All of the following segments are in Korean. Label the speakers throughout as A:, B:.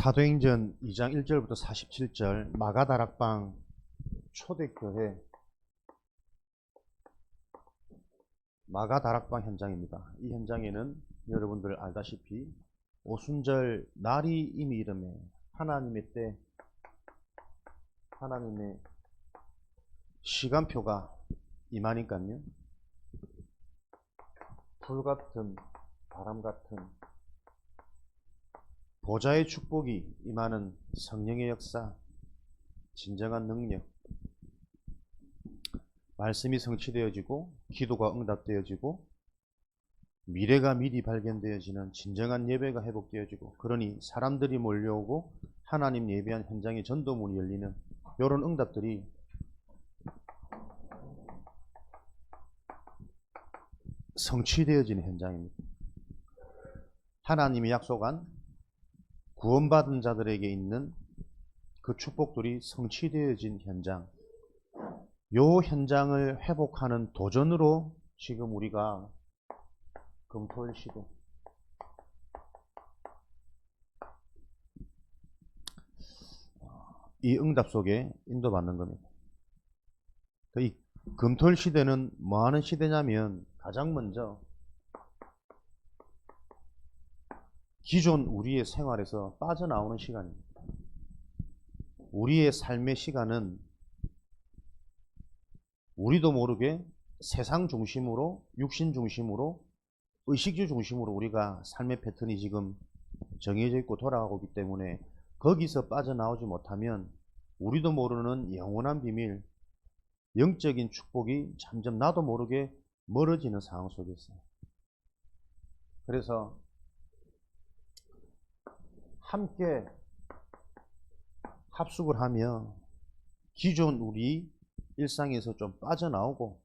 A: 사도행전 2장 1절부터 47절 마가다락방 초대교회 마가다락방 현장입니다. 이 현장에는 여러분들 알다시피 오순절 날이 이미 이름에 하나님의 때 하나님의 시간표가 임하니까요. 불같은 바람같은 보좌의 축복이 임하는 성령의 역사, 진정한 능력, 말씀이 성취되어지고 기도가 응답되어지고 미래가 미리 발견되어지는 진정한 예배가 회복되어지고, 그러니 사람들이 몰려오고 하나님 예배한 현장의 전도문이 열리는 이런 응답들이 성취되어지는 현장입니다. 하나님이 약속한 구원받은 자들에게 있는 그 축복들이 성취되어진 현장, 요 현장을 회복하는 도전으로 지금 우리가 금토일 시대, 이 응답 속에 인도받는 겁니다. 이 금토일 시대는 뭐 하는 시대냐면, 가장 먼저 기존 우리의 생활에서 빠져나오는 시간입니다. 우리의 삶의 시간은 우리도 모르게 세상 중심으로, 육신 중심으로, 의식주 중심으로 우리가 삶의 패턴이 지금 정해져 있고 돌아가고 있기 때문에, 거기서 빠져나오지 못하면 우리도 모르는 영원한 비밀, 영적인 축복이 점점 나도 모르게 멀어지는 상황 속에 있어요. 그래서 함께 합숙을 하며 기존 우리 일상에서 좀 빠져나오고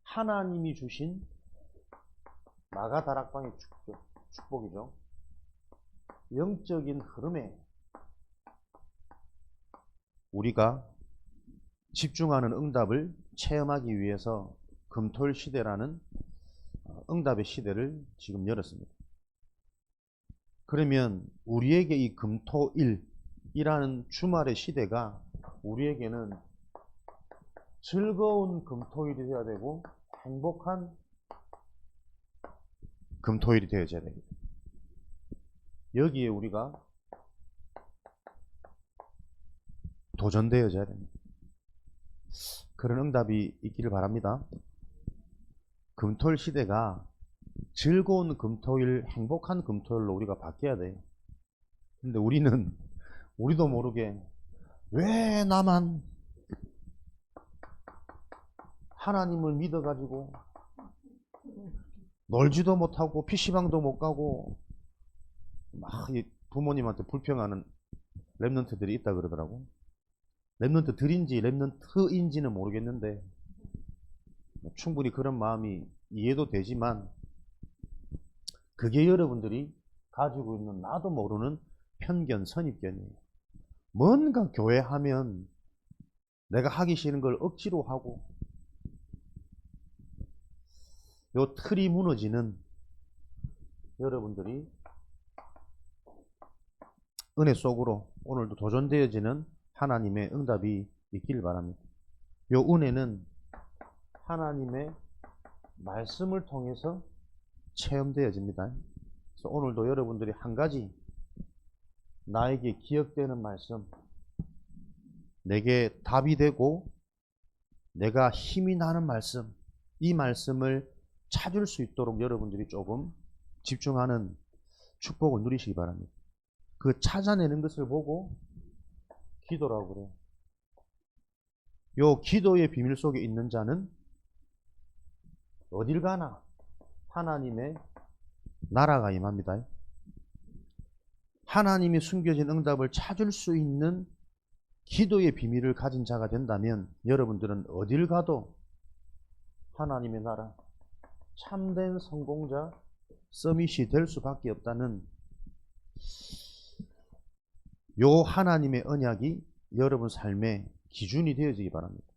A: 하나님이 주신 마가다락방의 축복이죠. 영적인 흐름에 우리가 집중하는 응답을 체험하기 위해서 금토일 시대라는 응답의 시대를 지금 열었습니다. 그러면 우리에게 이 금토일이라는 주말의 시대가 우리에게는 즐거운 금토일이 되어야 되고 행복한 금토일이 되어야 됩니다. 여기에 우리가 도전되어져야 됩니다. 그런 응답이 있기를 바랍니다. 금토일 시대가 즐거운 금토일, 행복한 금토일로 우리가 바뀌어야 돼요. 근데 우리도 모르게 왜 나만 하나님을 믿어가지고 놀지도 못하고 PC방도 못 가고 막 부모님한테 불평하는 랩런트들이 있다 그러더라고. 랩런트들인지 랩런트인지는 모르겠는데 충분히 그런 마음이 이해도 되지만, 그게 여러분들이 가지고 있는 나도 모르는 편견, 선입견이에요. 뭔가 교회 하면 내가 하기 싫은 걸 억지로 하고, 요 틀이 무너지는 여러분들이 은혜 속으로 오늘도 도전되어지는 하나님의 응답이 있기를 바랍니다. 요 은혜는 하나님의 말씀을 통해서 체험되어집니다. 그래서 오늘도 여러분들이 한 가지 나에게 기억되는 말씀, 내게 답이 되고 내가 힘이 나는 말씀, 이 말씀을 찾을 수 있도록 여러분들이 조금 집중하는 축복을 누리시기 바랍니다. 그 찾아내는 것을 보고 기도라고 그래요. 요 기도의 비밀 속에 있는 자는 어딜 가나 하나님의 나라가 임합니다. 하나님이 숨겨진 응답을 찾을 수 있는 기도의 비밀을 가진 자가 된다면 여러분들은 어딜 가도 하나님의 나라, 참된 성공자, 서밋이 될 수밖에 없다는 요 하나님의 언약이 여러분 삶의 기준이 되어지기 바랍니다.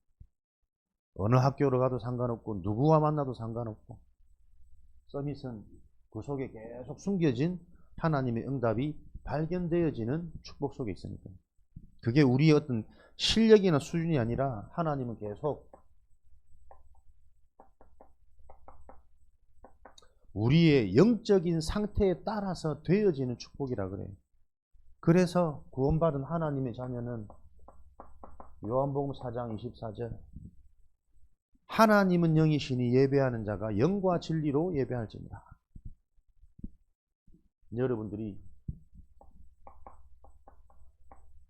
A: 어느 학교를 가도 상관없고 누구와 만나도 상관없고, 서밋은 그 속에 계속 숨겨진 하나님의 응답이 발견되어지는 축복 속에 있으니까. 그게 우리의 어떤 실력이나 수준이 아니라 하나님은 계속 우리의 영적인 상태에 따라서 되어지는 축복이라 그래요. 그래서 구원받은 하나님의 자녀는 요한복음 4장 24절 하나님은 영이시니 예배하는 자가 영과 진리로 예배할지니라. 여러분들이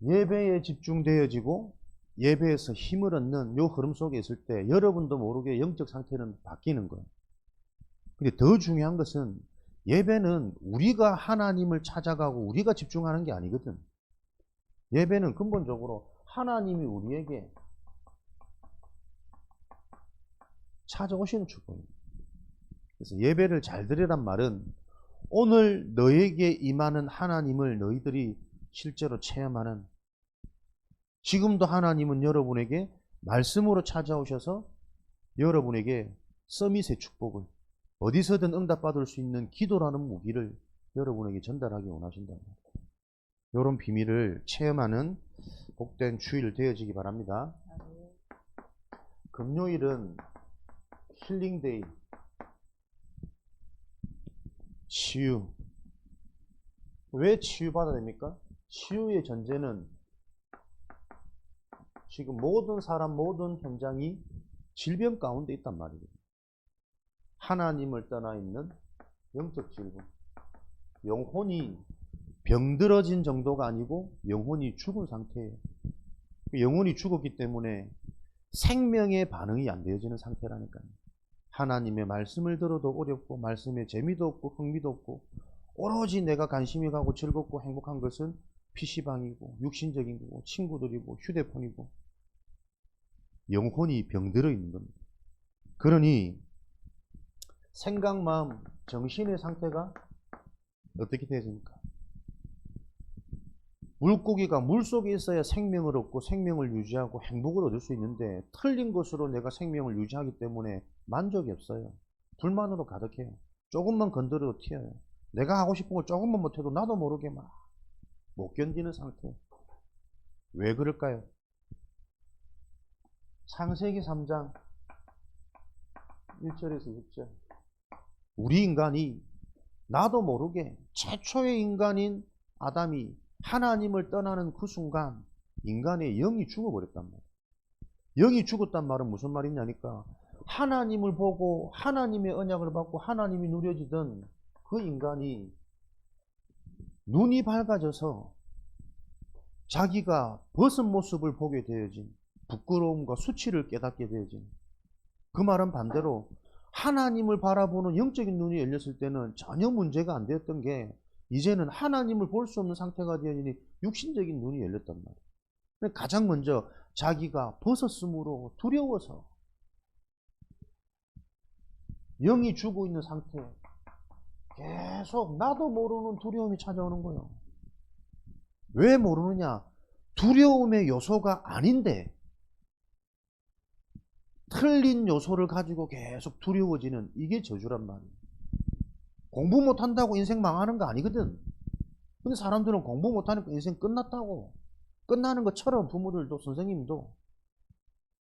A: 예배에 집중되어지고 예배에서 힘을 얻는 요 흐름 속에 있을 때 여러분도 모르게 영적 상태는 바뀌는 거예요. 근데 더 중요한 것은 예배는 우리가 하나님을 찾아가고 우리가 집중하는 게 아니거든. 예배는 근본적으로 하나님이 우리에게 찾아오시는 축복입니다. 그래서 예배를 잘 드리란 말은 오늘 너에게 임하는 하나님을 너희들이 실제로 체험하는, 지금도 하나님은 여러분에게 말씀으로 찾아오셔서 여러분에게 서밋의 축복을 어디서든 응답받을 수 있는 기도라는 무기를 여러분에게 전달하기 원하신다. 이런 비밀을 체험하는 복된 주일 되어지기 바랍니다. 금요일은 힐링데이, 치유. 왜 치유받아야 됩니까? 치유의 전제는 지금 모든 사람, 모든 현장이 질병 가운데 있단 말이에요. 하나님을 떠나 있는 영적 질병. 영혼이 병들어진 정도가 아니고 영혼이 죽은 상태예요. 영혼이 죽었기 때문에 생명의 반응이 안 되어지는 상태라니까요. 하나님의 말씀을 들어도 어렵고 말씀에 재미도 없고 흥미도 없고 오로지 내가 관심이 가고 즐겁고 행복한 것은 PC방이고 육신적인 거고 친구들이고 휴대폰이고 영혼이 병들어 있는 겁니다. 그러니 생각, 마음, 정신의 상태가 어떻게 되어집니까? 물고기가 물속에 있어야 생명을 얻고 생명을 유지하고 행복을 얻을 수 있는데 틀린 것으로 내가 생명을 유지하기 때문에 만족이 없어요. 불만으로 가득해요. 조금만 건드려도 튀어요. 내가 하고 싶은 걸 조금만 못해도 나도 모르게 막 못 견디는 상태. 왜 그럴까요? 창세기 3장 1절에서 6절. 우리 인간이 나도 모르게 최초의 인간인 아담이 하나님을 떠나는 그 순간 인간의 영이 죽어버렸단 말이에요. 영이 죽었단 말은 무슨 말이냐니까 하나님을 보고 하나님의 언약을 받고 하나님이 누려지던 그 인간이 눈이 밝아져서 자기가 벗은 모습을 보게 되어진 부끄러움과 수치를 깨닫게 되어진, 그 말은 반대로 하나님을 바라보는 영적인 눈이 열렸을 때는 전혀 문제가 안 되었던 게 이제는 하나님을 볼 수 없는 상태가 되어지니 육신적인 눈이 열렸단 말이에요. 가장 먼저 자기가 벗었으므로 두려워서 영이 죽어 있는 상태에 계속 나도 모르는 두려움이 찾아오는 거예요. 왜 모르느냐? 두려움의 요소가 아닌데 틀린 요소를 가지고 계속 두려워지는 이게 저주란 말이에요. 공부 못한다고 인생 망하는 거 아니거든. 근데 사람들은 공부 못하니까 인생 끝났다고, 끝나는 것처럼 부모들도 선생님도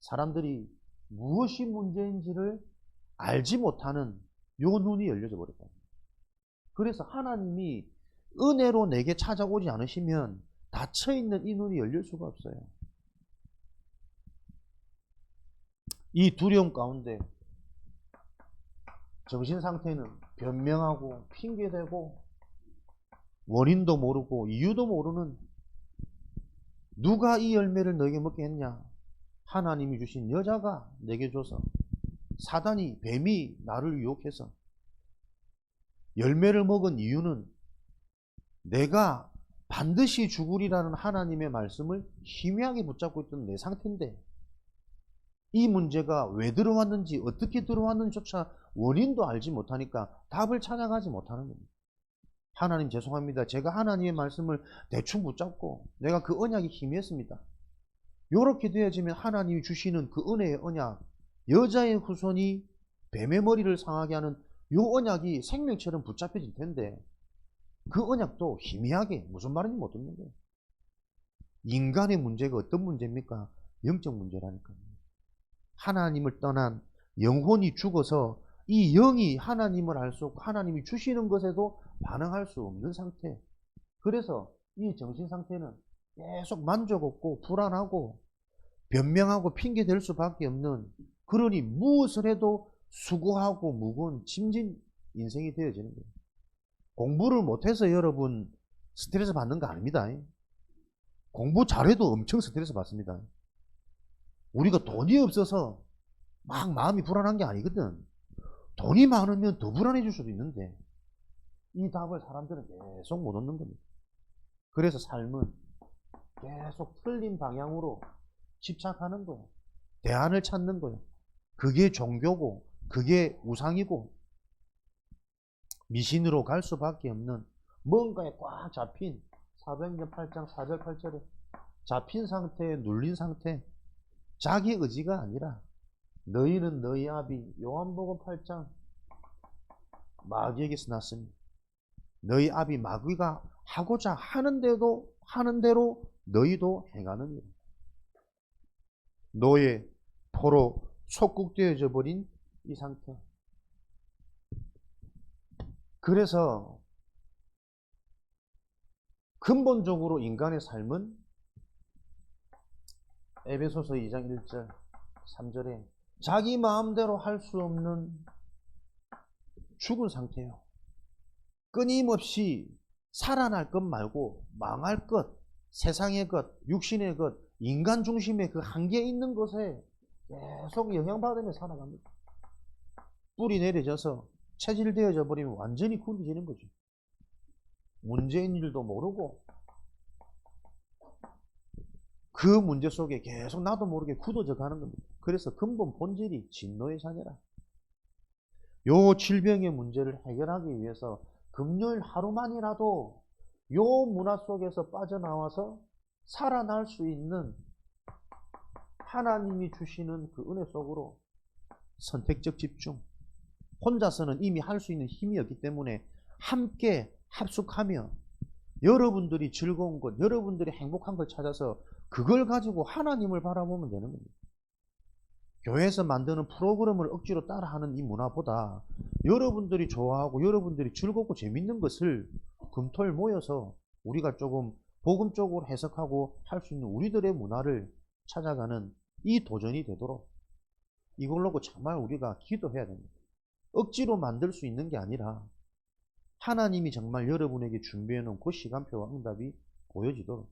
A: 사람들이 무엇이 문제인지를 알지 못하는 요 눈이 열려져 버렸다. 그래서 하나님이 은혜로 내게 찾아오지 않으시면 닫혀있는 이 눈이 열릴 수가 없어요. 이 두려움 가운데 정신 상태는 변명하고 핑계대고 원인도 모르고 이유도 모르는, 누가 이 열매를 너에게 먹게 했냐? 하나님이 주신 여자가 내게 줘서, 사단이, 뱀이 나를 유혹해서. 열매를 먹은 이유는 내가 반드시 죽으리라는 하나님의 말씀을 희미하게 붙잡고 있던 내 상태인데 이 문제가 왜 들어왔는지 어떻게 들어왔는지조차 원인도 알지 못하니까 답을 찾아가지 못하는 겁니다. 하나님 죄송합니다. 제가 하나님의 말씀을 대충 붙잡고 내가 그 언약이 희미했습니다. 이렇게 되어지면 하나님이 주시는 그 은혜의 언약, 여자의 후손이 뱀의 머리를 상하게 하는 이 언약이 생명처럼 붙잡혀질 텐데 그 언약도 희미하게 무슨 말인지 못 듣는 거예요. 인간의 문제가 어떤 문제입니까? 영적 문제라니까요. 하나님을 떠난 영혼이 죽어서 이 영이 하나님을 알 수 없고 하나님이 주시는 것에도 반응할 수 없는 상태. 그래서 이 정신 상태는 계속 만족 없고 불안하고 변명하고 핑계 댈 수밖에 없는, 그러니 무엇을 해도 수고하고 무거운 짐진 인생이 되어지는 거예요. 공부를 못해서 여러분 스트레스 받는 거 아닙니다. 공부 잘해도 엄청 스트레스 받습니다. 우리가 돈이 없어서 막 마음이 불안한 게 아니거든. 돈이 많으면 더 불안해질 수도 있는데 이 답을 사람들은 계속 못 얻는 겁니다. 그래서 삶은 계속 틀린 방향으로 집착하는 거예요. 대안을 찾는 거예요. 그게 종교고 그게 우상이고 미신으로 갈 수밖에 없는, 뭔가에 꽉 잡힌 사도행전 8장 4절 8절에 잡힌 상태에 눌린 상태, 자기 의지가 아니라 너희는 너희 아비, 요한복음 8장 마귀에게서 났으니 너희 아비 마귀가 하고자 하는 대로 너희도 행하느니라. 노예, 포로 속국되어져 버린 이 상태. 그래서 근본적으로 인간의 삶은 에베소서 2장 1절 3절에 자기 마음대로 할 수 없는 죽은 상태예요. 끊임없이 살아날 것 말고 망할 것, 세상의 것, 육신의 것, 인간 중심의 그 한계에 있는 것에 계속 영향받으며 살아갑니다. 뿌리 내려져서 체질되어져 버리면 완전히 굳어지는 거죠. 문제인 일도 모르고 그 문제 속에 계속 나도 모르게 굳어져 가는 겁니다. 그래서 근본 본질이 진노의 자녀라. 요 질병의 문제를 해결하기 위해서 금요일 하루만이라도 요 문화 속에서 빠져나와서 살아날 수 있는 하나님이 주시는 그 은혜 속으로 선택적 집중, 혼자서는 이미 할 수 있는 힘이 없기 때문에 함께 합숙하며 여러분들이 즐거운 것, 여러분들이 행복한 걸 찾아서 그걸 가지고 하나님을 바라보면 되는 겁니다. 교회에서 만드는 프로그램을 억지로 따라하는 이 문화보다 여러분들이 좋아하고 여러분들이 즐겁고 재밌는 것을 금토일 모여서 우리가 조금 복음적으로 해석하고 할 수 있는 우리들의 문화를 찾아가는 이 도전이 되도록 이걸 놓고 정말 우리가 기도해야 됩니다. 억지로 만들 수 있는 게 아니라 하나님이 정말 여러분에게 준비해 놓은 그 시간표와 응답이 보여지도록.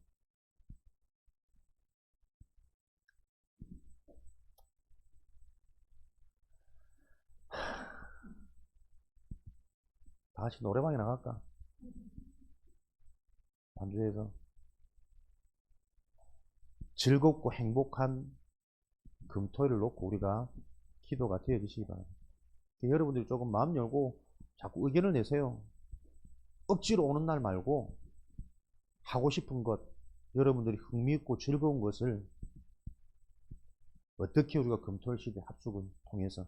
A: 다시 노래방에 나갈까? 반주해서 즐겁고 행복한 금토일을 놓고 우리가 기도가 되어지시기 바랍니다. 여러분들이 조금 마음 열고 자꾸 의견을 내세요. 억지로 오는 날 말고 하고 싶은 것, 여러분들이 흥미있고 즐거운 것을 어떻게 우리가 금토일 시대 합숙을 통해서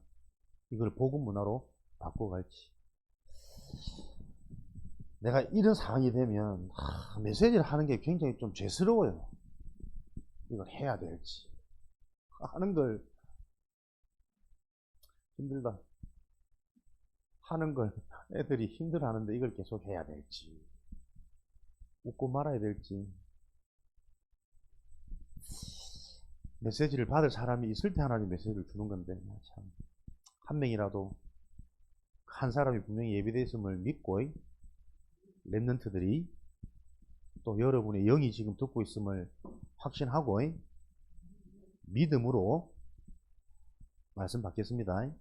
A: 이걸 복음 문화로 바꿔갈지. 내가 이런 상황이 되면 메시지를 하는 게 굉장히 좀 죄스러워요. 이걸 해야 될지 하는 걸 힘들다 하는 걸 애들이 힘들어하는데 이걸 계속 해야 될지 웃고 말아야 될지. 메시지를 받을 사람이 있을 때 하나님 메시지를 주는 건데 참 한 명이라도 한 사람이 분명히 예비되어 있음을 믿고 랩런트들이 또 여러분의 영이 지금 듣고 있음을 확신하고 믿음으로 말씀 받겠습니다.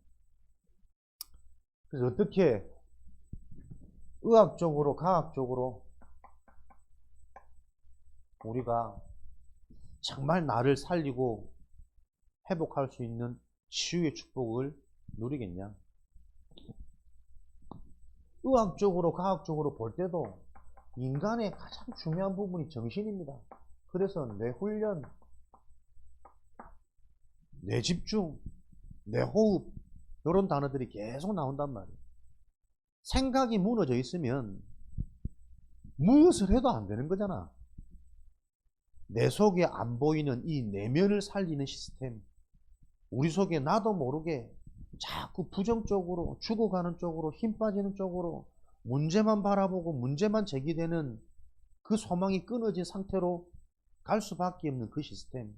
A: 그래서 어떻게 의학적으로 과학적으로 우리가 정말 나를 살리고 회복할 수 있는 치유의 축복을 누리겠냐. 의학적으로 과학적으로 볼 때도 인간의 가장 중요한 부분이 정신입니다. 그래서 뇌 훈련, 뇌 집중, 뇌 호흡 이런 단어들이 계속 나온단 말이에요. 생각이 무너져 있으면 무엇을 해도 안 되는 거잖아. 내 속에 안 보이는 이 내면을 살리는 시스템. 우리 속에 나도 모르게 자꾸 부정적으로 죽어가는 쪽으로 힘 빠지는 쪽으로 문제만 바라보고 문제만 제기되는 그 소망이 끊어진 상태로 갈 수밖에 없는 그 시스템.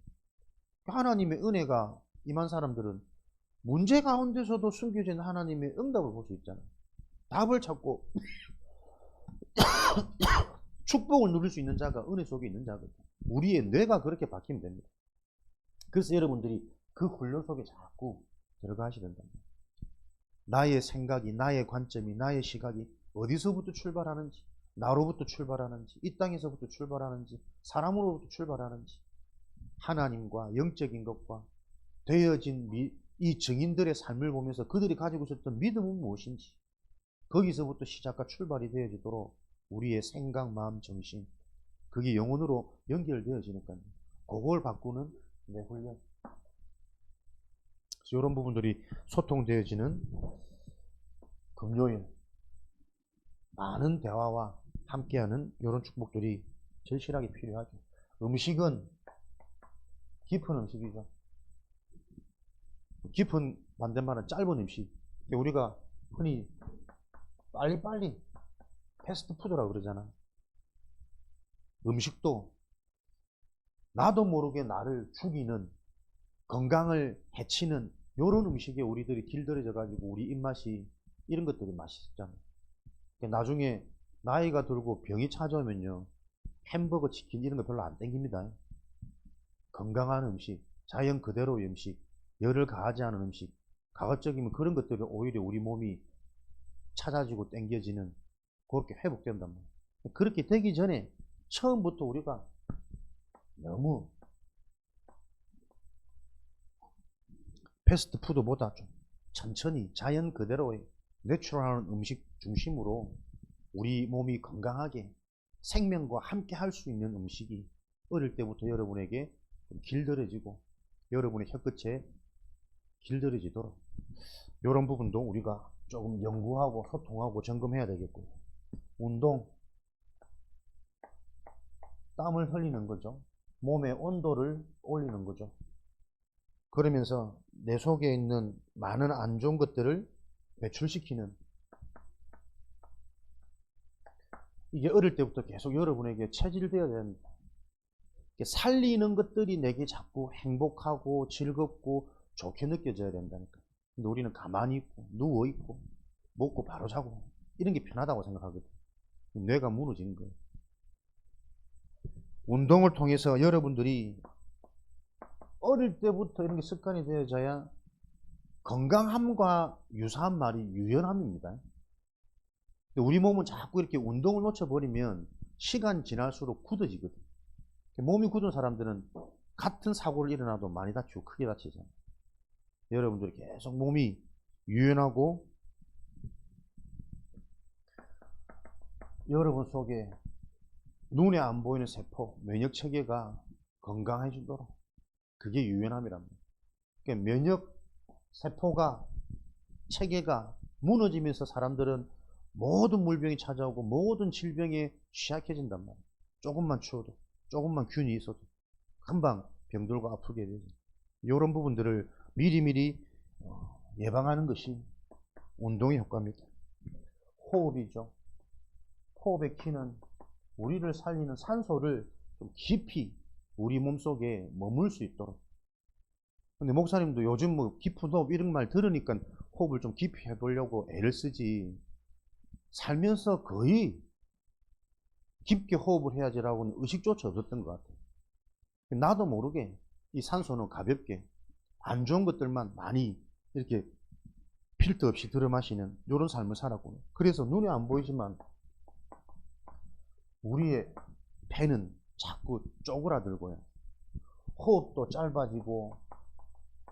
A: 하나님의 은혜가 임한 사람들은 문제 가운데서도 숨겨진 하나님의 응답을 볼 수 있잖아요. 답을 찾고 축복을 누릴 수 있는 자가 은혜 속에 있는 자거든요. 우리의 뇌가 그렇게 바뀌면 됩니다. 그래서 여러분들이 그 훈련 속에 자꾸 들어가셔야 된다. 나의 생각이, 나의 관점이, 나의 시각이 어디서부터 출발하는지, 나로부터 출발하는지, 이 땅에서부터 출발하는지, 사람으로부터 출발하는지, 하나님과 영적인 것과 되어진 이 증인들의 삶을 보면서 그들이 가지고 있었던 믿음은 무엇인지, 거기서부터 시작과 출발이 되어지도록 우리의 생각, 마음, 정신, 그게 영혼으로 연결되어지니까요. 그걸 바꾸는 내 훈련. 이런 부분들이 소통되어지는 금요일 많은 대화와 함께하는 이런 축복들이 절실하게 필요하죠. 음식은 깊은 음식이죠. 깊은 반대말은 짧은 음식. 우리가 흔히 빨리빨리 패스트푸드라고 그러잖아. 음식도 나도 모르게 나를 죽이는, 건강을 해치는 이런 음식에 우리들이 길들여져 가지고 우리 입맛이 이런 것들이 맛있잖아요. 나중에 나이가 들고 병이 찾아오면요, 햄버거, 치킨 이런 거 별로 안 땡깁니다. 건강한 음식, 자연 그대로의 음식, 열을 가하지 않은 음식, 가급적이면 그런 것들이 오히려 우리 몸이 찾아지고 땡겨지는, 그렇게 회복된단 말이에요. 그렇게 되기 전에 처음부터 우리가 너무 패스트푸드보다 좀 천천히 자연 그대로의 내추럴한 음식 중심으로 우리 몸이 건강하게 생명과 함께 할 수 있는 음식이 어릴 때부터 여러분에게 좀 길들여지고 여러분의 혀끝에 길들여지도록 이런 부분도 우리가 조금 연구하고 소통하고 점검해야 되겠고요. 운동, 땀을 흘리는 거죠. 몸의 온도를 올리는 거죠. 그러면서 내 속에 있는 많은 안 좋은 것들을 배출시키는, 이게 어릴 때부터 계속 여러분에게 체질되어야 됩니다. 살리는 것들이 내게 자꾸 행복하고 즐겁고 좋게 느껴져야 된다니까. 근데 우리는 가만히 있고 누워있고 먹고 바로 자고 이런 게 편하다고 생각하거든. 뇌가 무너지는 거예요. 운동을 통해서 여러분들이 어릴 때부터 이런 게 습관이 되어져야 건강함과 유사한 말이 유연함입니다. 우리 몸은 자꾸 이렇게 운동을 놓쳐버리면 시간 지날수록 굳어지거든. 몸이 굳은 사람들은 같은 사고를 일어나도 많이 다치고 크게 다치잖아요. 여러분들이 계속 몸이 유연하고 여러분 속에 눈에 안 보이는 세포, 면역 체계가 건강해지도록, 그게 유연함이랍니다. 그러니까 면역 세포가, 체계가 무너지면서 사람들은 모든 물병이 찾아오고 모든 질병에 취약해진단 말이에요. 조금만 추워도, 조금만 균이 있어도 금방 병들고 아프게 되죠. 이런 부분들을 미리미리 예방하는 것이 운동의 효과입니다. 호흡이죠. 호흡의 키는 우리를 살리는 산소를 좀 깊이 우리 몸속에 머물 수 있도록. 근데 목사님도 요즘 뭐 깊은 호흡 이런 말 들으니까 호흡을 좀 깊이 해보려고 애를 쓰지, 살면서 거의 깊게 호흡을 해야지라고는 의식조차 없었던 것 같아요. 나도 모르게 이 산소는 가볍게 안 좋은 것들만 많이 이렇게 필터 없이 들어 마시는 이런 삶을 살았고, 그래서 눈에 안 보이지만 우리의 폐는 자꾸 쪼그라들고요. 호흡도 짧아지고,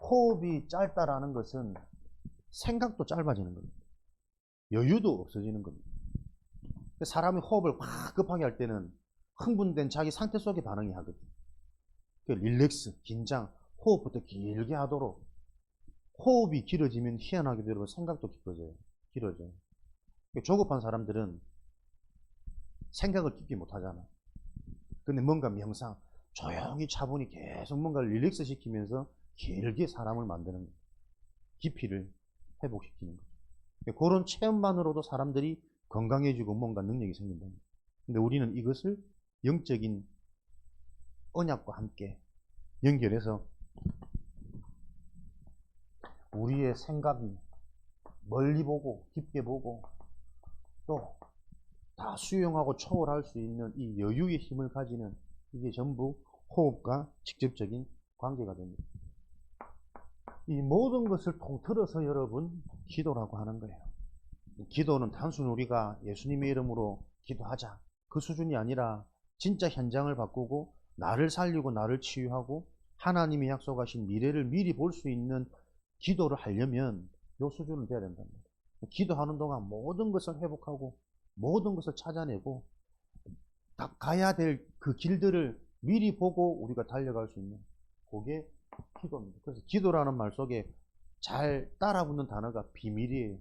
A: 호흡이 짧다라는 것은 생각도 짧아지는 겁니다. 여유도 없어지는 겁니다. 사람이 호흡을 확 급하게 할 때는 흥분된 자기 상태 속에 반응이 하거든요. 릴렉스, 긴장, 호흡부터 길게 하도록. 호흡이 길어지면 희한하게도 여러분 생각도 길어져요. 조급한 사람들은 생각을 깊게 못 하잖아. 근데 뭔가 명상, 조용히 차분히 계속 뭔가를 릴렉스 시키면서 길게 사람을 만드는 거예요. 깊이를 회복시키는 거예요. 그런 체험만으로도 사람들이 건강해지고 뭔가 능력이 생긴다는 거예요. 근데 우리는 이것을 영적인 언약과 함께 연결해서 우리의 생각이 멀리 보고 깊게 보고 또 다 수용하고 초월할 수 있는 이 여유의 힘을 가지는 이게 전부 호흡과 직접적인 관계가 됩니다. 이 모든 것을 통틀어서 여러분 기도라고 하는 거예요. 기도는 단순히 우리가 예수님의 이름으로 기도하자 그 수준이 아니라 진짜 현장을 바꾸고 나를 살리고 나를 치유하고 하나님이 약속하신 미래를 미리 볼 수 있는 기도를 하려면 이 수준은 돼야 된다는 거예요. 기도하는 동안 모든 것을 회복하고 모든 것을 찾아내고 딱 가야 될 그 길들을 미리 보고 우리가 달려갈 수 있는 그게 기도입니다. 그래서 기도라는 말 속에 잘 따라붙는 단어가 비밀이에요.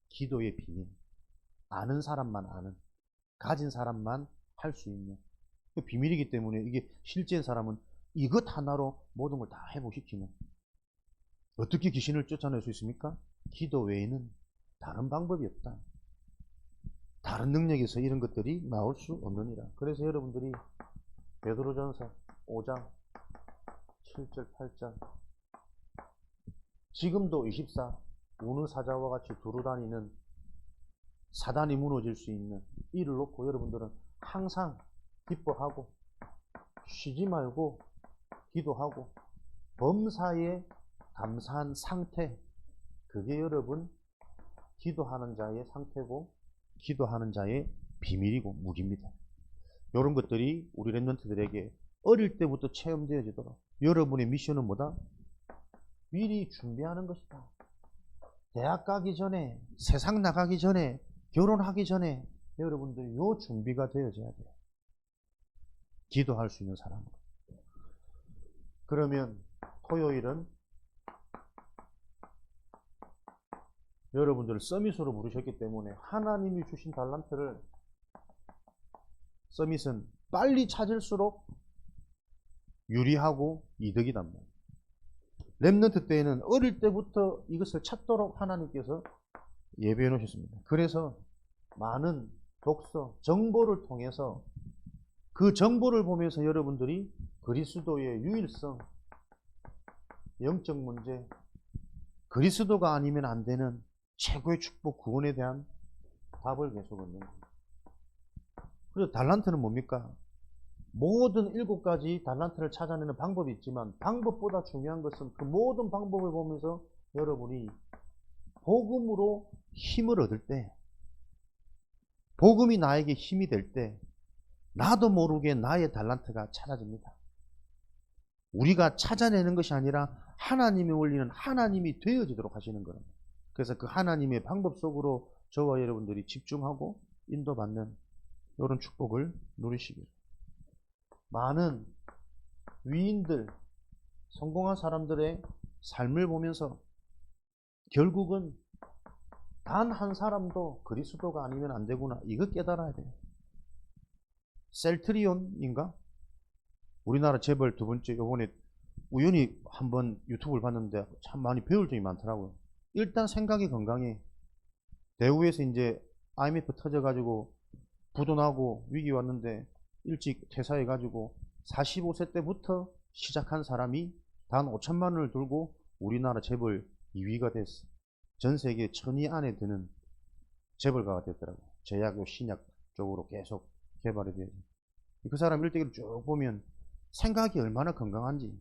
A: 기도의 비밀. 아는 사람만 아는, 가진 사람만 할 수 있는 비밀이기 때문에 이게 실제인 사람은 이것 하나로 모든 걸 다 회복시키는. 어떻게 귀신을 쫓아낼 수 있습니까? 기도 외에는 다른 방법이 없다. 다른 능력에서 이런 것들이 나올 수 없느니라. 그래서 여러분들이 베드로전서 5장 7절 8절 지금도 24 우는 사자와 같이 두루다니는 사단이 무너질 수 있는 이를 놓고 여러분들은 항상 기뻐하고 쉬지 말고 기도하고 범사에 감사한 상태, 그게 여러분 기도하는 자의 상태고 기도하는 자의 비밀이고 무기입니다. 이런 것들이 우리 랩런트들에게 어릴 때부터 체험되어지도록 여러분의 미션은 뭐다? 미리 준비하는 것이다. 대학 가기 전에, 세상 나가기 전에, 결혼하기 전에 여러분들이 요 준비가 되어져야 돼요. 기도할 수 있는 사람으로. 그러면 토요일은 여러분들을 서밋으로 부르셨기 때문에 하나님이 주신 달란트를 서밋은 빨리 찾을수록 유리하고 이득이답니다. 랩런트 때에는 어릴 때부터 이것을 찾도록 하나님께서 예배해 놓으셨습니다. 그래서 많은 독서, 정보를 통해서 그 정보를 보면서 여러분들이 그리스도의 유일성, 영적 문제, 그리스도가 아니면 안 되는 최고의 축복, 구원에 대한 답을 계속 얻는 거예요. 그래서 달란트는 뭡니까? 모든 7가지 달란트를 찾아내는 방법이 있지만 방법보다 중요한 것은 그 모든 방법을 보면서 여러분이 복음으로 힘을 얻을 때, 복음이 나에게 힘이 될 때 나도 모르게 나의 달란트가 찾아집니다. 우리가 찾아내는 것이 아니라 하나님의 원리는 하나님이 되어지도록 하시는 겁니다. 그래서 그 하나님의 방법 속으로 저와 여러분들이 집중하고 인도받는 이런 축복을 누리시길. 많은 위인들, 성공한 사람들의 삶을 보면서 결국은 단 한 사람도 그리스도가 아니면 안 되구나. 이거 깨달아야 돼요. 셀트리온인가? 우리나라 재벌 두 번째, 요번에 우연히 한번 유튜브를 봤는데 참 많이 배울 점이 많더라고요. 일단 생각이 건강해. 대우에서 이제 IMF 터져가지고 부도 나고 위기 왔는데 일찍 퇴사해가지고 45세 때부터 시작한 사람이 단 5천만 원을 들고 우리나라 재벌 2위가 됐어. 전 세계 1000위 안에 드는 재벌가가 됐더라고요. 제약, 신약 쪽으로 계속 개발이 돼야지. 그 사람 일대기를 쭉 보면 생각이 얼마나 건강한지,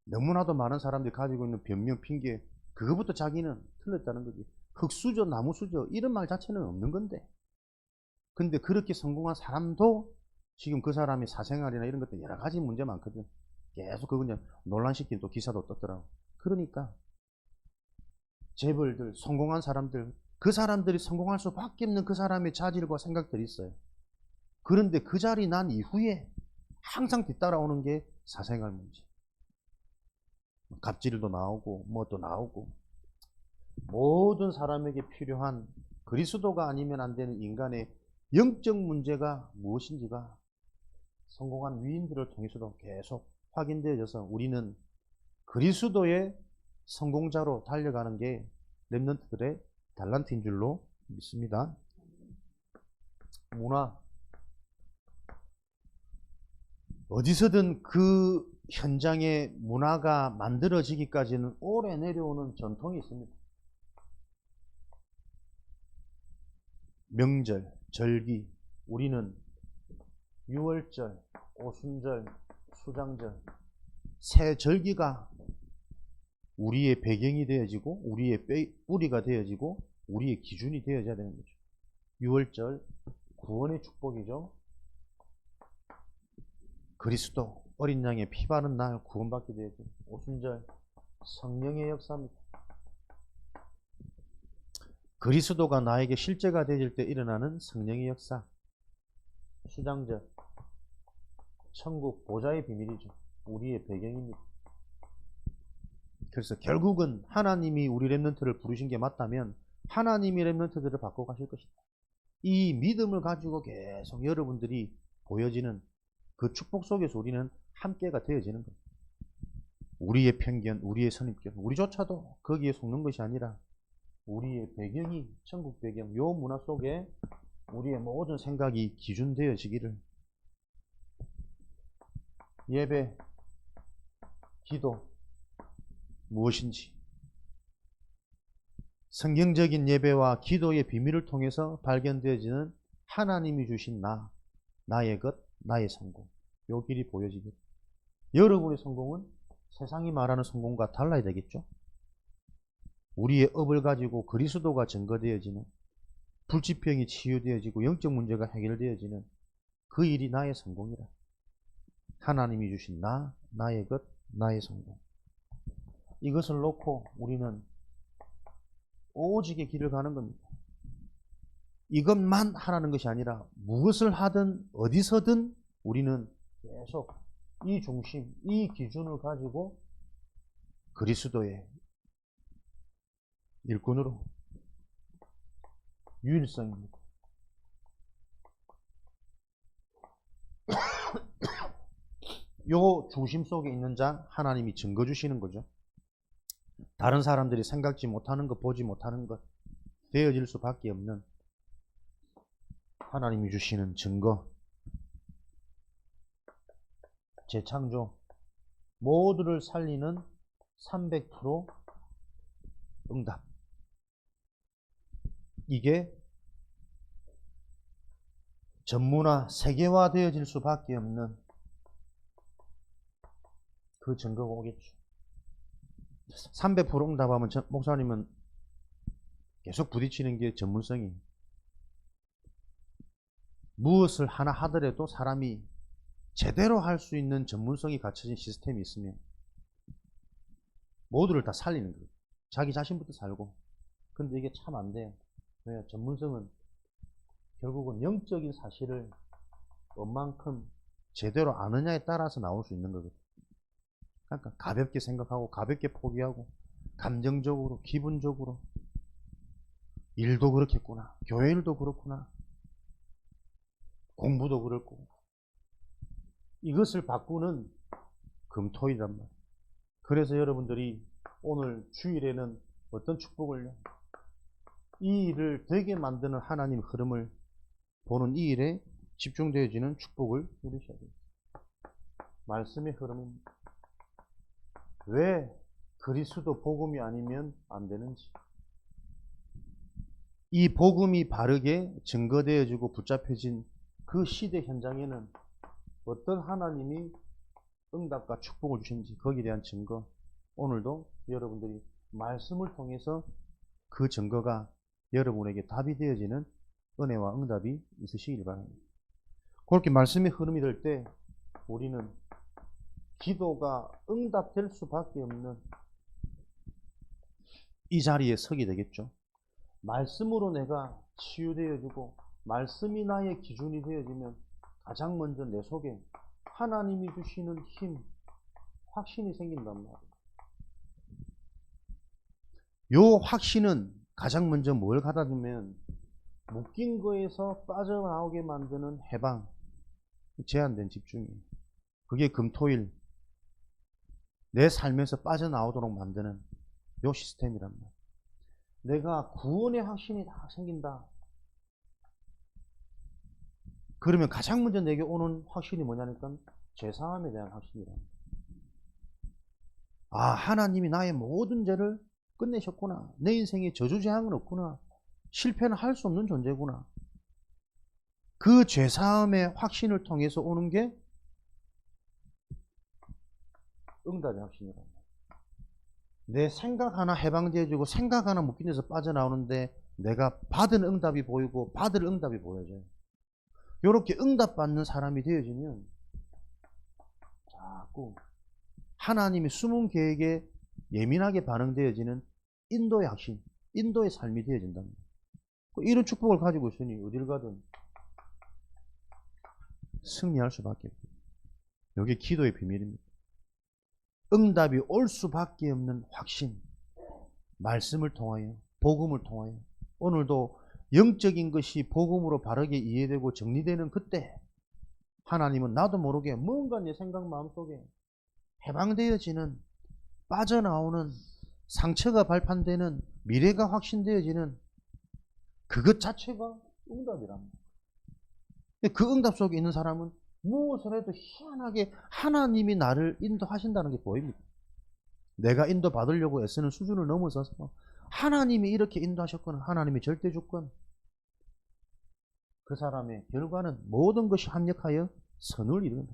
A: 너무나도 많은 사람들이 가지고 있는 변명, 핑계, 그거부터 자기는 틀렸다는 거지. 흙수저, 나무수저 이런 말 자체는 없는 건데, 근데 그렇게 성공한 사람도 지금 그 사람의 사생활이나 이런 것들 여러 가지 문제 많거든. 계속 그거 그냥 논란시키는 또 기사도 떴더라고. 그러니까 재벌들, 성공한 사람들, 그 사람들이 성공할 수밖에 없는 그 사람의 자질과 생각들이 있어요. 그런데 그 자리 난 이후에 항상 뒤따라오는 게 사생활 문제. 갑질도 나오고 뭐 또 나오고, 모든 사람에게 필요한 그리스도가 아니면 안 되는 인간의 영적 문제가 무엇인지가 성공한 위인들을 통해서도 계속 확인되어져서 우리는 그리스도의 성공자로 달려가는 게 렘넌트들의 달란트인 줄로 믿습니다. 문화, 어디서든 그 현장에 문화가 만들어지기까지는 오래 내려오는 전통이 있습니다. 명절, 절기, 우리는 유월절, 오순절, 수장절, 새 절기가 우리의 배경이 되어지고 우리의 뿌리가 되어지고 우리의 기준이 되어져야 되는 거죠. 유월절, 구원의 축복이죠. 그리스도 어린 양의 피 바른 날 구원받게 되죠. 오순절, 성령의 역사입니다. 그리스도가 나에게 실제가 되어질 때 일어나는 성령의 역사. 수장절, 천국 보좌의 비밀이죠. 우리의 배경입니다. 그래서 결국은 하나님이 우리 렘넌트를 부르신 게 맞다면 하나님이 렘넌트들을 바꿔 가실 것이다. 이 믿음을 가지고 계속 여러분들이 보여지는 그 축복 속에서 우리는 함께가 되어지는 거예요. 우리의 편견, 우리의 선입견, 우리조차도 거기에 속는 것이 아니라 우리의 배경이 천국 배경, 요 문화 속에 우리의 모든 생각이 기준되어지기를. 예배, 기도 무엇인지, 성경적인 예배와 기도의 비밀을 통해서 발견되어지는 하나님이 주신 나의 것, 나의 성공, 요 길이 보여지기를. 여러분의 성공은 세상이 말하는 성공과 달라야 되겠죠. 우리의 업을 가지고 그리스도가 증거되어지는, 불치병이 치유되어지고 영적 문제가 해결되어지는 그 일이 나의 성공이라. 하나님이 주신 나의 것, 나의 성공. 이것을 놓고 우리는 오직의 길을 가는 겁니다. 이것만 하라는 것이 아니라 무엇을 하든 어디서든 우리는 계속 이 중심, 이 기준을 가지고 그리스도의 일꾼으로, 유일성입니다. 요 중심 속에 있는 자 하나님이 증거 주시는 거죠. 다른 사람들이 생각지 못하는 것, 보지 못하는 것, 되어질 수밖에 없는 하나님이 주시는 증거. 재창조, 모두를 살리는 300% 응답. 이게 전문화, 세계화 되어질 수밖에 없는 그 증거가 오겠죠. 300% 응답하면 목사님은 계속 부딪히는 게 전문성이. 무엇을 하나 하더라도 사람이 제대로 할 수 있는 전문성이 갖춰진 시스템이 있으면 모두를 다 살리는 거예요. 자기 자신부터 살고. 근데 이게 참 안 돼요. 왜? 전문성은 결국은 영적인 사실을 얼만큼 제대로 아느냐에 따라서 나올 수 있는 거거든요. 그러니까 가볍게 생각하고 가볍게 포기하고 감정적으로, 기분적으로 일도 그렇겠구나, 교회 일도 그렇구나, 공부도 그렇고, 이것을 바꾸는 금토이란 말이에요. 그래서 여러분들이 오늘 주일에는 어떤 축복을요? 이 일을 되게 만드는 하나님 흐름을 보는 이 일에 집중되어지는 축복을 누리셔야 돼요. 말씀의 흐름입니다. 왜 그리스도 복음이 아니면 안 되는지, 이 복음이 바르게 증거되어지고 붙잡혀진 그 시대 현장에는 어떤 하나님이 응답과 축복을 주신지 거기에 대한 증거, 오늘도 여러분들이 말씀을 통해서 그 증거가 여러분에게 답이 되어지는 은혜와 응답이 있으시길 바랍니다. 그렇게 말씀의 흐름이 될 때 우리는 기도가 응답될 수밖에 없는 이 자리에 서게 되겠죠. 말씀으로 내가 치유되어지고 말씀이 나의 기준이 되어지면 가장 먼저 내 속에 하나님이 주시는 힘, 확신이 생긴단 말이에요. 요 확신은 가장 먼저 뭘 가다 주면 묶인 거에서 빠져나오게 만드는 해방, 제한된 집중이에요. 그게 금토일 내 삶에서 빠져나오도록 만드는 요 시스템이란 말이에요. 내가 구원의 확신이 다 생긴다. 그러면 가장 먼저 내게 오는 확신이 뭐냐니까 죄사함에 대한 확신이랍니다. 아, 하나님이 나의 모든 죄를 끝내셨구나. 내 인생에 저주재앙은 없구나. 실패는 할 수 없는 존재구나. 그 죄사함의 확신을 통해서 오는 게 응답의 확신이랍니다. 내 생각 하나 해방되어지고 생각 하나 묶인 데서 빠져나오는데 내가 받은 응답이 보이고 받을 응답이 보여져요. 이렇게 응답받는 사람이 되어지면 자꾸 하나님의 숨은 계획에 예민하게 반응되어지는 인도의 확신, 인도의 삶이 되어진답니다. 이런 축복을 가지고 있으니 어딜 가든 승리할 수밖에 없어요. 이게 기도의 비밀입니다. 응답이 올 수밖에 없는 확신, 말씀을 통하여, 복음을 통하여 오늘도 영적인 것이 복음으로 바르게 이해되고 정리되는 그때 하나님은 나도 모르게 뭔가 내 생각 마음속에 해방되어지는, 빠져나오는, 상처가 발판되는, 미래가 확신되어지는 그것 자체가 응답이랍니다. 그 응답 속에 있는 사람은 무엇을 해도 희한하게 하나님이 나를 인도하신다는 게 보입니다. 내가 인도받으려고 애쓰는 수준을 넘어서서 하나님이 이렇게 인도하셨거나 하나님의 절대주권, 그 사람의 결과는 모든 것이 합력하여 선을 이룬다.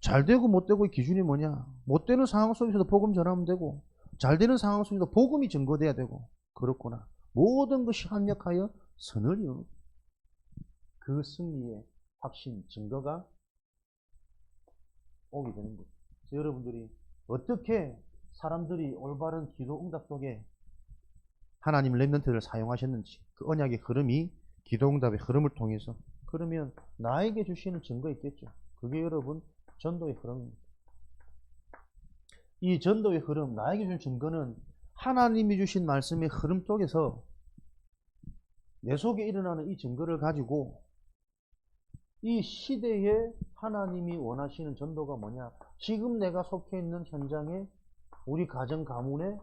A: 잘 되고 못 되고의 기준이 뭐냐? 못 되는 상황 속에서도 복음 전하면 되고 잘 되는 상황 속에서도 복음이 증거돼야 되고 그렇구나. 모든 것이 합력하여 선을 이룬다. 그 승리의 확신, 증거가 오게 되는 거죠. 그래서 여러분들이 어떻게 사람들이 올바른 기도 응답 속에 하나님 렘넌트를 사용하셨는지 그 언약의 흐름이 기도 응답의 흐름을 통해서 그러면 나에게 주시는 증거 있겠죠. 그게 여러분 전도의 흐름입니다. 이 전도의 흐름, 나에게 주신 증거는 하나님이 주신 말씀의 흐름 속에서 내 속에 일어나는 이 증거를 가지고 이 시대에 하나님이 원하시는 전도가 뭐냐? 지금 내가 속해 있는 현장에 우리 가정 가문에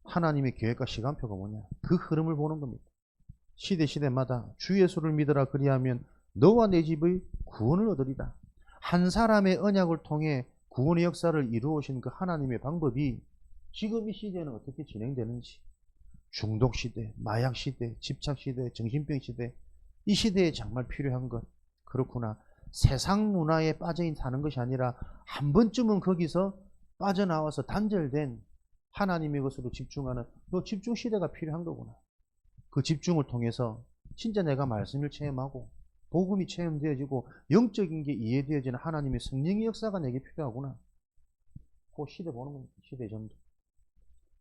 A: 하나님의 계획과 시간표가 뭐냐? 그 흐름을 보는 겁니다. 시대마다 주 예수를 믿으라 그리하면 너와 내 집의 구원을 얻으리다. 한 사람의 언약을 통해 구원의 역사를 이루어오신 그 하나님의 방법이 지금 이 시대에는 어떻게 진행되는지, 중독 시대, 마약 시대, 집착 시대, 정신병 시대, 이 시대에 정말 필요한 것, 그렇구나. 세상 문화에 빠져 사는 것이 아니라 한 번쯤은 거기서 빠져나와서 단절된 하나님의 것으로 집중하는 그 집중 시대가 필요한 거구나. 그 집중을 통해서 진짜 내가 말씀을 체험하고 복음이 체험되어지고 영적인 게 이해되어지는 하나님의 성령의 역사가 내게 필요하구나. 그 시대 보는 겁니다. 시대 전도.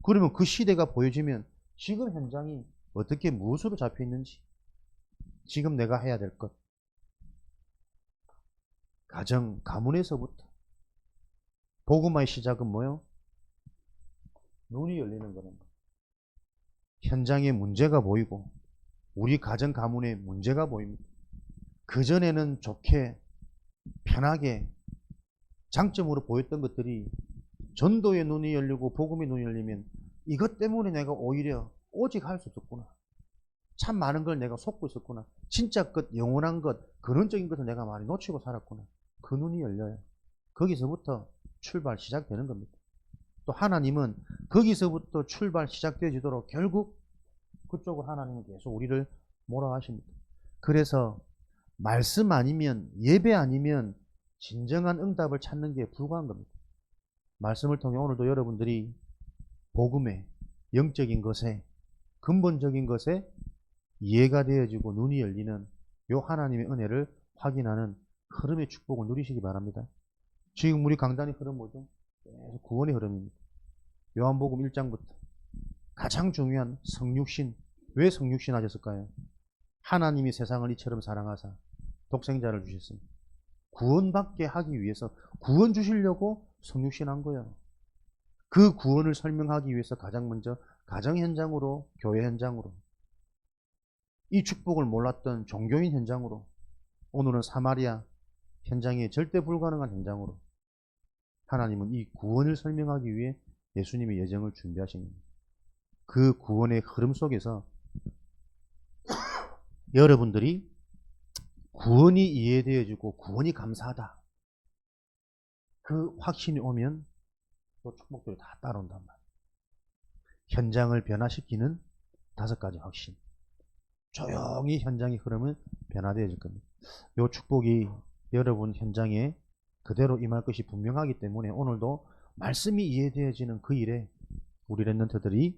A: 그러면 그 시대가 보여지면 지금 현장이 어떻게 무엇으로 잡혀 있는지, 지금 내가 해야 될 것, 가정, 가문에서부터 복음화의 시작은 뭐요? 눈이 열리는 거는 현장에 문제가 보이고 우리 가정 가문에 문제가 보입니다. 그전에는 좋게 편하게 장점으로 보였던 것들이 전도의 눈이 열리고 복음의 눈이 열리면 이것 때문에 내가 오히려 오직 할 수 없었구나. 참 많은 걸 내가 속고 있었구나. 진짜 것, 영원한 것, 근원적인 것을 내가 많이 놓치고 살았구나. 그 눈이 열려요. 거기서부터 출발 시작되는 겁니다. 또 하나님은 거기서부터 출발 시작되어지도록 결국 그쪽으로 하나님은 계속 우리를 몰아가십니다. 그래서 말씀 아니면 예배 아니면 진정한 응답을 찾는 게 불가한 겁니다. 말씀을 통해 오늘도 여러분들이 복음의 영적인 것에 근본적인 것에 이해가 되어지고 눈이 열리는 요 하나님의 은혜를 확인하는 흐름의 축복을 누리시기 바랍니다. 지금 우리 강단의 흐름 뭐죠? 계속 구원의 흐름입니다. 요한복음 1장부터 가장 중요한 성육신. 왜 성육신 하셨을까요? 하나님이 세상을 이처럼 사랑하사 독생자를 주셨습니다. 구원받게 하기 위해서 구원 주시려고 성육신 한 거예요. 그 구원을 설명하기 위해서 가장 먼저 가정 현장으로, 교회 현장으로 이 축복을 몰랐던 종교인 현장으로, 오늘은 사마리아 현장에 절대 불가능한 현장으로 하나님은 이 구원을 설명하기 위해 예수님의 여정을 준비하신 겁니다. 그 구원의 흐름 속에서 여러분들이 구원이 이해되어지고 구원이 감사하다, 그 확신이 오면 또 축복들이 다 따라온단 말이에요. 현장을 변화시키는 5가지 확신. 조용히 현장의 흐름은 변화되어질 겁니다. 이 축복이 여러분 현장에 그대로 임할 것이 분명하기 때문에 오늘도 말씀이 이해되어지는 그 일에 우리 랩런트들이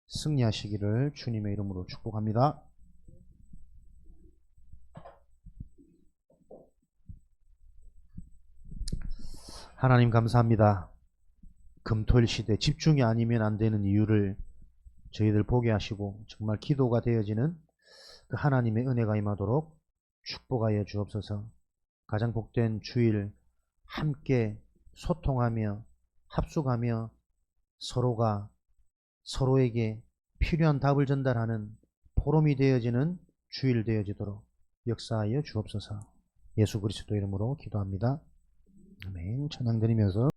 A: 승리하시기를 주님의 이름으로 축복합니다. 하나님 감사합니다. 금토일 시대 집중이 아니면 안 되는 이유를 저희들 보게 하시고 정말 기도가 되어지는 그 하나님의 은혜가 임하도록 축복하여 주옵소서. 가장 복된 주일 함께 소통하며 합숙하며 서로가 서로에게 필요한 답을 전달하는 포럼이 되어지는 주일 되어지도록 역사하여 주옵소서. 예수 그리스도 이름으로 기도합니다. 아멘. 찬양 드리면서